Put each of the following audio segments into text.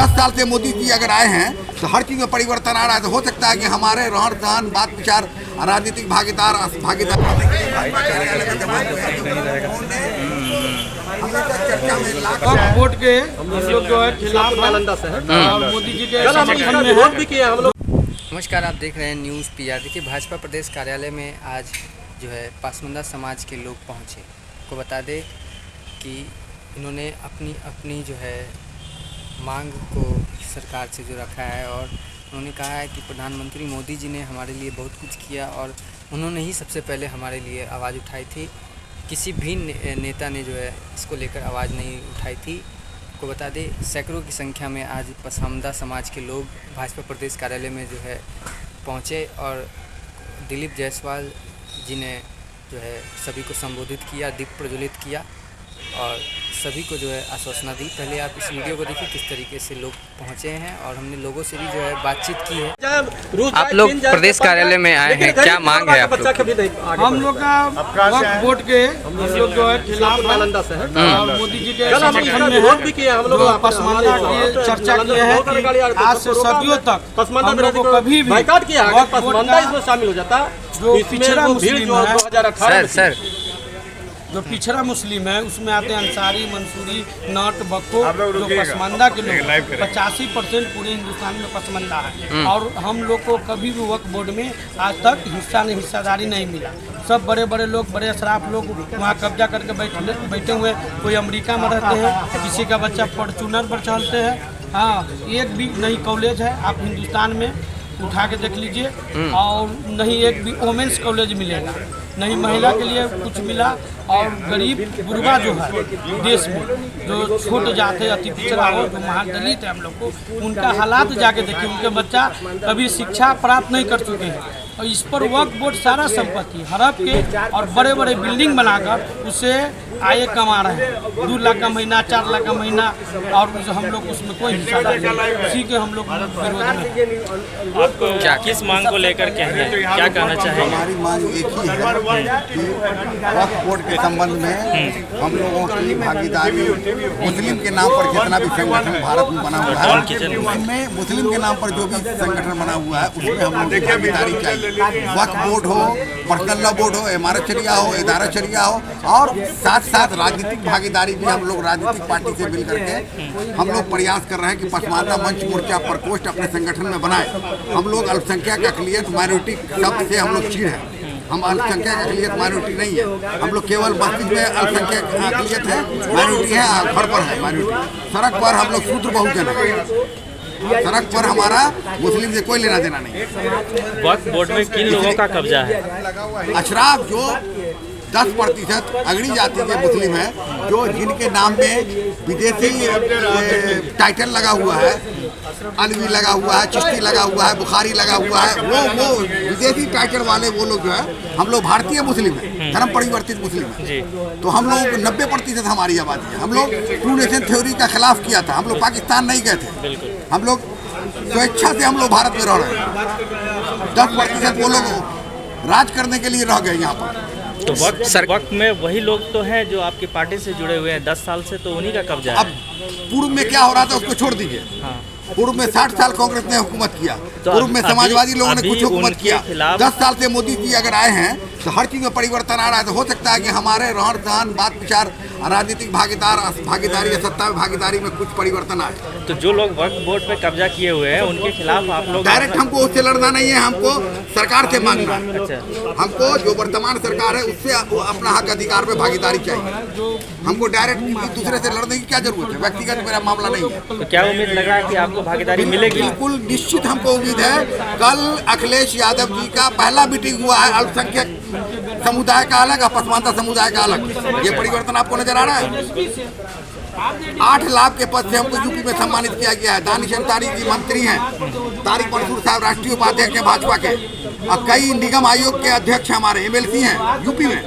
10 साल से मोदी जी अगर आए हैं तो हर चीज़ में परिवर्तन आ रहा है। तो हो सकता है कि हमारे रहन सहन, बात विचार, राजनीतिक भागीदार वक्फ बोर्ड के हम लोग जो है खिलाफ और मोदी जी के समर्थन में वोट भी किया हम लोग। नमस्कार, आप देख रहे हैं न्यूज़ पीआर। देखिए, भाजपा प्रदेश कार्यालय में आज जो है पसमानदा समाज के लोग पहुंचे। को बता दें कि इन्होंने अपनी जो है मांग को सरकार से जो रखा है और उन्होंने कहा है कि प्रधानमंत्री मोदी जी ने हमारे लिए बहुत कुछ किया और उन्होंने ही सबसे पहले हमारे लिए आवाज़ उठाई थी। किसी भी नेता ने जो है इसको लेकर आवाज़ नहीं उठाई थी। को बता दें, सैकड़ों की संख्या में आज पसमानदा समाज के लोग भाजपा प्रदेश कार्यालय में जो है पहुंचे और दिलीप जायसवाल जी ने जो है सभी को संबोधित किया, दीप प्रज्वलित किया और सभी को जो है आश्वासना दी। पहले आप इस वीडियो को देखिए किस तरीके से लोग पहुंचे हैं और हमने लोगों से भी जो है बातचीत की है। आप लोग प्रदेश कार्यालय में आए हैं, क्या मांग है आप लोग? हम लोग का वक्फ बोर्ड के हम लोग जो है खिलाफ और मोदी जी के समर्थन में वोट भी किया हम लोग। पसमानदा की चर्चा की है कि आज से सदियों तक हम लोग को कभी भी पसमानदा इसमें शामिल हो जाता जो पिछड़ा मुस्लिम है, जो पिछड़ा मुस्लिम है उसमें आते हैं अंसारी, मंसूरी, नट, बक्को, जो पसमानदा के लोग 85% पूरे हिंदुस्तान में पसमानदा है। और हम लोग को कभी भी वक्फ बोर्ड में आज तक हिस्सादारी नहीं मिला। सब बड़े बड़े लोग, बड़े अशराफ लोग वहाँ कब्जा करके बैठे हुए। कोई अमेरिका में रहते हैं, किसी का बच्चा फॉर्चूनर पर चलते हैं। हाँ, एक भी नहीं कॉलेज है आप हिंदुस्तान में उठा के देख लीजिए और नहीं एक भी वोमेंस कॉलेज मिलेगा, नहीं महिला के लिए कुछ मिला। और गरीब गुरबा जो है देश में, जो छोट जाते अति पिछड़ा हो, जो महादलित है हम लोग को, उनका हालात जाके देखिए। उनके बच्चा कभी शिक्षा प्राप्त नहीं कर चुके हैं और इस पर वक्फ बोर्ड सारा संपत्ति हड़प के और बड़े बड़े बिल्डिंग बनाकर उससे आय कमा रहे हैं। 2 लाख का महीना, 4 लाख का महीना और हम लोग उसमें कोई हिस्सा नहीं। उसी के हम लोग विरोध में। आपको क्या किस मांग को लेकर क्या कहना चाहेंगे? हमारी मांग एक ही है कि वक्फ बोर्ड के संबंध में हम लोगों की भागीदारी, मुस्लिम के नाम पर जितना भी संगठन भारत में बना हुआ है उसमें मुस्लिम के नाम पर जो भी संगठन बना हुआ है उसमें हम लोग की भागीदारी चाहिए। वक्फ बोर्ड हो, पर्सनल लॉ बोर्ड हो, इमारत शरिया हो, इदारा शरिया हो और साथ साथ राजनीतिक भागीदारी भी हम लोग राजनीतिक पार्टी से मिल करके हम लोग प्रयास कर रहे हैं कि पसमानदा मंच मोर्चा प्रकोष्ठ अपने संगठन में बनाए। हम लोग अल्पसंख्यक अक़लियत माइनॉरिटी शब्द से हम लोग चीड़ हैं। हम अल्पसंख्यक अक़लियत माइनॉरिटी नहीं है। हम लोग केवल मस्जिद में अल्पसंख्यक अक़लियत है, माइनॉरिटी है, घर पर है माइनॉरिटी। सड़क पर हम लोग शूद्र बहुजन है। सड़क पर हमारा मुस्लिम से कोई लेना देना नहीं है। वक्फ बोर्ड में किन लोगों का कब्जा है? अशराफ जो 10% अगड़ी जाति के मुस्लिम है, जो जिनके नाम में विदेशी टाइटल लगा हुआ है, अलवी लगा हुआ है, चिश्ती लगा हुआ है, बुखारी लगा हुआ है, वो विदेशी टाइटल वाले वो लोग जो है। हम लोग भारतीय मुस्लिम हैं, धर्म परिवर्तित मुस्लिम हैं। तो हम लोग 90% हमारी आबादी है। हम लोग टू नेशन थ्योरी का खिलाफ किया था। हम लोग पाकिस्तान नहीं गए थे। हम लोग स्वेच्छा से हम लोग भारत में रह रहे हैं। 10% वो लोग राज करने के लिए रह गए यहाँ पर। तो वक्त में वही लोग तो हैं जो आपकी पार्टी से जुड़े हुए हैं 10 साल से, तो उन्हीं का कब्जा है। अब पूर्व में क्या हो रहा था उसको छोड़ दीजिए। हाँ। पूर्व में 60 साल कांग्रेस ने हुकूमत किया, तो पूर्व में समाजवादी लोगों ने कुछ हुकूमत किया। खिलाफ 10 साल से मोदी जी अगर आए हैं तो हर चीज़ में परिवर्तन आ रहा है। तो हो सकता है कि हमारे रहन सहन, बात विचार, राजनीतिक भागीदारी या सत्ता में भागीदारी में कुछ परिवर्तन आए। तो जो लोग वक्फ बोर्ड पे कब्जा किए हुए हैं उनके खिलाफ आप लोग डायरेक्ट हमको उससे लड़ना नहीं है, हमको सरकार से मांगना है। अच्छा। हमको जो वर्तमान सरकार है उससे अपना हक अधिकार में भागीदारी चाहिए। हमको डायरेक्ट दूसरे से लड़ने की क्या जरूरत है? व्यक्तिगत मेरा मामला नहीं है। तो क्या उम्मीद लग रहा है कि आपको भागीदारी मिलेगी? बिल्कुल निश्चित हमको उम्मीद है। कल अखिलेश यादव जी का पहला मीटिंग हुआ है, अल्पसंख्यक समुदाय का अलग और पसमानदा समुदाय का अलग। ये परिवर्तन आपको नजर आ रहा है। 8 लाख के पद से हमको यूपी में सम्मानित किया गया है। दानिश अंसारी जी मंत्री हैं, तारिक मंसूर साहब राष्ट्रीय उपाध्यक्ष हैं भाजपा के और कई निगम आयोग के अध्यक्ष हमारे MLC हैं यूपी में।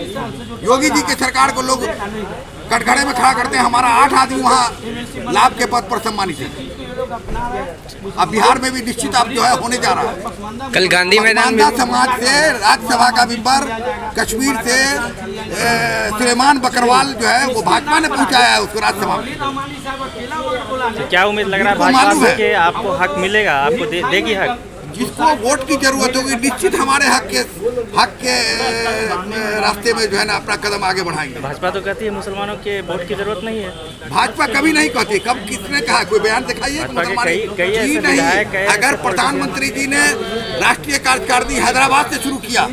योगी जी के सरकार को लोग कटघरे में खड़ा करते हैं। हमारा 8 आदमी वहाँ लाभ के पद पर सम्मानित है। अब बिहार में भी निश्चित अब जो है होने जा रहा है। कल गांधी मैदान में समाज से राज्यसभा का मेंबर, कश्मीर से सुलेमान बकरवाल जो है वो भाजपा ने पहुंचाया है उसको राज्यसभा में। तो क्या उम्मीद लग रहा है इनको भाजपा मालूम से है। कि आपको हक मिलेगा, आपको देगी हक? जिसको वोट की जरूरत होगी निश्चित हमारे हक के रास्ते में जो है ना अपना कदम आगे बढ़ाएंगे। भाजपा तो कहती है मुसलमानों के वोट की जरूरत नहीं है। भाजपा कभी नहीं कहती, कब किसने कहा? कोई बयान दिखाइए। भाजपा के कई ऐसे जी विधायक नहीं, हैं, अगर ऐसे प्रधानमंत्री जी ने राष्ट्रीय कार्यकारिणी हैदराबाद से शुरू किया,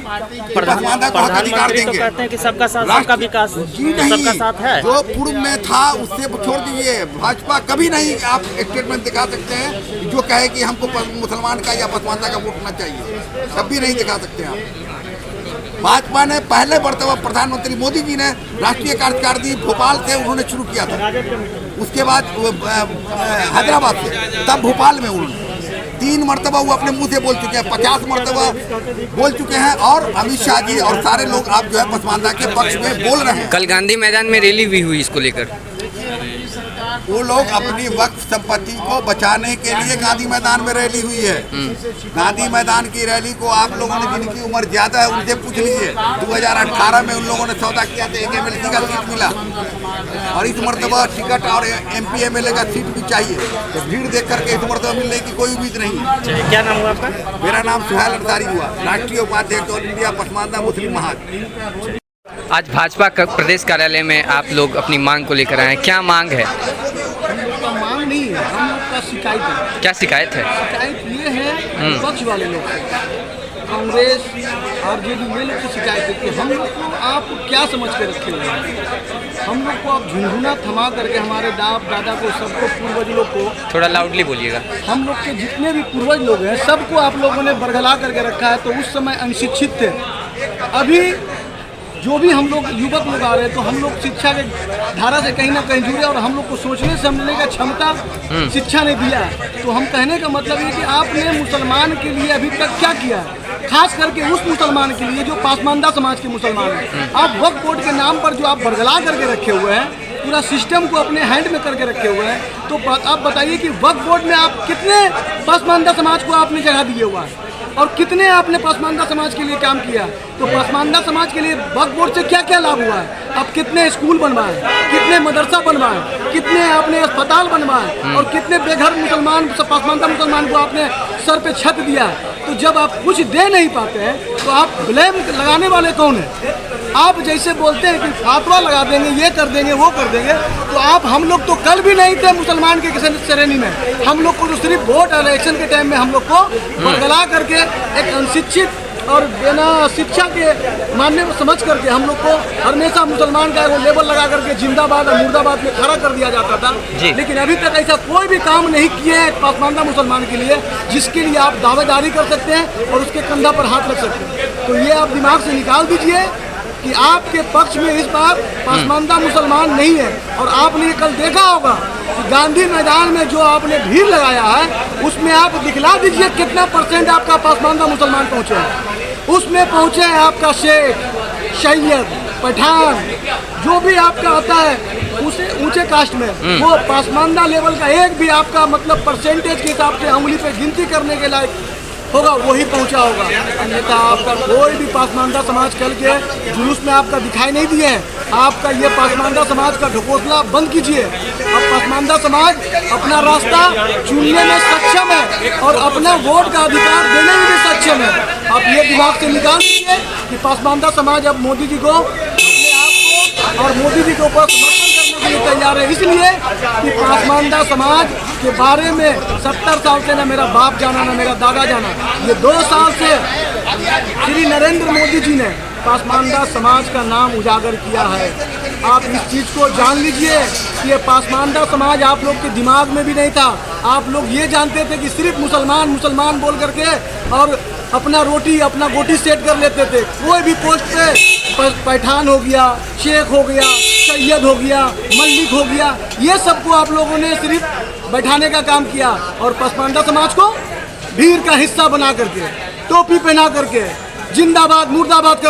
पसमानदा को हक अधिकार प्रधानमंत्री तो देंगे। कहते हैं कि सबका साथ सबका विकास, जी तो नहीं, सबका साथ है। जो पूर्व में था उससे छोड़ दीजिए। भाजपा कभी नहीं आप स्टेटमेंट दिखा सकते हैं जो कहे कि हमको मुसलमान का या पसमानदा का वोट होना चाहिए, कभी नहीं दिखा सकते आप। भाजपा ने पहले मर्तबा प्रधानमंत्री मोदी जी ने राष्ट्रीय कार्यकारिणी भोपाल से उन्होंने शुरू किया था, उसके बाद हैदराबाद से, तब भोपाल में उन्होंने 3 मरतबा वो अपने मुंह से बोल चुके हैं, 50 मरतबा बोल चुके हैं। और अमित शाह जी और सारे लोग आप जो है पसमानदा के पक्ष में बोल रहे हैं। कल गांधी मैदान में रैली भी हुई इसको लेकर। वो लोग अपनी वक्फ संपत्ति को बचाने के लिए गांधी मैदान में रैली हुई है। गांधी मैदान की रैली को आप लोगों ने, जिनकी उम्र ज्यादा है उनसे पूछ लीजिए। 2018 में उन लोगों ने सौदा किया था, एक MLC का सीट मिला, और इस मरतबा टिकट और MP MLA का सीट भी चाहिए। तो भीड़ देख करके इस मरतबा मिलने की कोई उम्मीद नहीं है। क्या नाम हुआ आपका? मेरा नाम सुहेल अंसारी हुआ, राष्ट्रीय उपाध्यक्ष ऑल इंडिया पसमानदा मुस्लिम महाज। आज भाजपा प्रदेश कार्यालय में आप लोग अपनी मांग को लेकर आए हैं, क्या मांग है? का मांग नहीं है, हम लोग का शिकायत है। क्या शिकायत है? शिकायत ये है विपक्ष वाले लोग से, कांग्रेस RJD ये लोग से शिकायत है कि हम लोग को आप क्या समझ के रखे हुए हैं। हम लोग को आप झुंझुना थमा करके हमारे बाप दादा को, सबको, पूर्वज लोग को, थोड़ा लाउडली बोलिएगा। हम लोग के जितने भी पूर्वज लोग हैं सबको आप लोगों ने बरगला करके रखा है। तो उस समय अनशिक्षित थे। अभी जो भी हम लोग युवक लोग आ रहे हैं तो हम लोग शिक्षा के धारा से कहीं ना कहीं जुड़े, और हम लोग को सोचने समझने का क्षमता शिक्षा ने दिया। तो हम कहने का मतलब ये कि आपने मुसलमान के लिए अभी तक क्या किया है, खास करके उस मुसलमान के लिए जो पसमानदा समाज के मुसलमान हैं। आप वक्फ बोर्ड के नाम पर जो आप बरगला करके रखे हुए हैं, पूरा सिस्टम को अपने हैंड में करके रखे हुए हैं। तो आप बताइए कि वक्फ बोर्ड में आप कितने पसमानदा समाज को आपने जगह दिए हुआ है, और कितने आपने पसमानदा समाज के लिए काम किया। तो पसमानदा समाज के लिए वक्फ बोर्ड से क्या क्या लाभ हुआ है? आप कितने स्कूल बनवाए, कितने मदरसा बनवाए, कितने आपने अस्पताल बनवाए, और कितने बेघर मुसलमान, पसमानदा मुसलमान को आपने सर पे छत दिया। तो जब आप कुछ दे नहीं पाते हैं तो आप ब्लेम लगाने वाले कौन है? आप जैसे बोलते हैं कि फातवा लगा देंगे, ये कर देंगे, वो कर देंगे, तो आप, हम लोग तो कल भी नहीं थे मुसलमान के किसी श्रेणी में। हम लोग को तो सिर्फ वोट इलेक्शन के टाइम में हम लोग को बरगला करके एक अनशिक्षित और बिना शिक्षा के मानने में समझ करके हम लोग को हमेशा मुसलमान का वो लेबल लगा करके जिंदाबाद और मुर्दाबाद में खड़ा कर दिया जाता था। लेकिन अभी तक ऐसा कोई भी काम नहीं किए हैं पसमानदा मुसलमान के लिए जिसके लिए आप दावेदारी कर सकते हैं और उसके कंधा पर हाथ रख सकते हैं। तो ये आप दिमाग से निकाल दीजिए कि आपके पक्ष में इस बार पसमानदा मुसलमान नहीं है। और आपने कल देखा होगा कि गांधी मैदान में जो आपने भीड़ लगाया है उसमें आप दिखला दीजिए कितना % आपका पसमानदा मुसलमान पहुँचे हैं। उसमें पहुँचे हैं आपका शेख, सैयद, पठान, जो भी आपका आता है उसे ऊंचे कास्ट में, वो पसमानदा लेवल का एक भी आपका मतलब % के हिसाब से उंगली पे गिनती करने के लायक होगा वही पहुंचा होगा। अन्यथा आपका कोई भी पसमानदा समाज कल के जुलूस में आपका दिखाई नहीं दिए हैं। आपका ये पसमानदा समाज का ढकोसला बंद कीजिए। अब पसमानदा समाज अपना रास्ता चुनने में सक्षम है और अपना वोट का अधिकार देने में भी सक्षम है। आप ये दिमाग से निकाल दीजिए कि पसमानदा समाज अब मोदी जी को, अपने आप को और मोदी जी के ऊपर समर्थन करने के लिए तैयार है। इसलिए कि पसमानदा समाज के बारे में 70 साल से ना मेरा बाप जाना ना मेरा दादा जाना, ये 2 साल से श्री नरेंद्र मोदी जी ने पसमानदा समाज का नाम उजागर किया है। आप इस चीज़ को जान लीजिए कि ये पसमानदा समाज आप लोग के दिमाग में भी नहीं था। आप लोग ये जानते थे कि सिर्फ मुसलमान मुसलमान बोल करके और अपना गोटी सेट कर लेते थे। कोई भी पोस्ट पे पठान हो गया, शेख हो गया, सैयद हो गया, मल्लिक हो गया, ये सबको आप लोगों ने सिर्फ बैठाने का काम किया और पसमानदा समाज को भीड़ का हिस्सा बना करके, टोपी पहना करके, जिंदाबाद मुर्दाबाद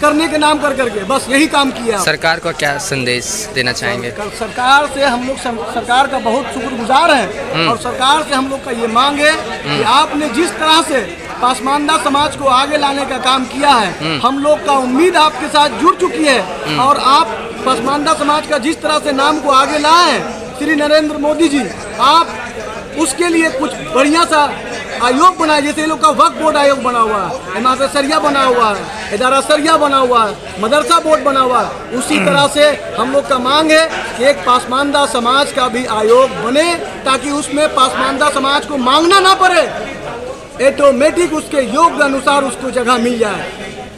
करने के नाम करके बस यही काम किया। सरकार को क्या संदेश देना चाहेंगे? सरकार से हम लोग सरकार का बहुत शुक्रगुजार हैं और सरकार से हम लोग का ये मांग है कि आपने जिस तरह से पसमानदा समाज को आगे लाने का काम किया है, हम लोग का उम्मीद आपके साथ जुड़ चुकी है और आप पसमानदा समाज का जिस तरह से नाम को आगे लाए हैं श्री नरेंद्र मोदी जी आप उसके लिए कुछ बढ़िया सा आयोग बनाए, जैसे ये लोग का वक्फ बोर्ड आयोग बना हुआ है, इमारत सरिया बना हुआ है, इदारा सरिया बना हुआ है, मदरसा बोर्ड बना हुआ है। उसी तरह से हम लोग का मांग है कि एक पासमानदा समाज का भी आयोग बने, ताकि उसमें पासमानदा समाज को मांगना ना पड़े, ऑटोमेटिक उसके योग्य अनुसार उसको जगह मिल जाए,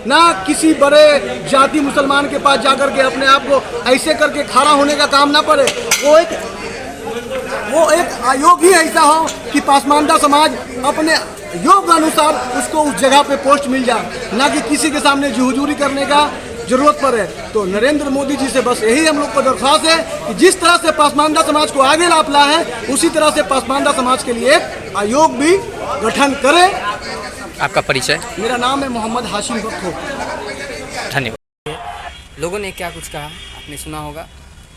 ना किसी बड़े जाति मुसलमान के पास जाकर के अपने आप को ऐसे करके खड़ा होने का काम ना पड़े। वो एक आयोग ही ऐसा हो कि पासमानदा समाज अपने योग्य अनुसार उसको उस जगह पे पोस्ट मिल जाए, ना कि किसी के सामने हुजूरी करने का जरूरत पड़े। तो नरेंद्र मोदी जी से बस यही हम लोग को दरख्वास्त है कि जिस तरह से पासमानदा समाज को आगे आप लाए हैं, उसी तरह से पासमानदा समाज के लिए एक आयोग भी गठन करें। आपका परिचय? मेरा नाम है मोहम्मद हाशिम बख्तो। धन्यवाद। लोगों ने क्या कुछ कहा आपने सुना होगा,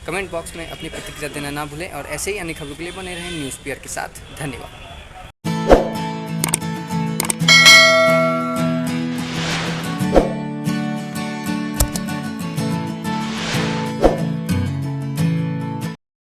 कमेंट बॉक्स में अपनी प्रतिक्रिया देना ना भूलें और ऐसे ही अन्य खबरों के लिए बने रहें न्यूज़ पीआर के साथ। धन्यवाद।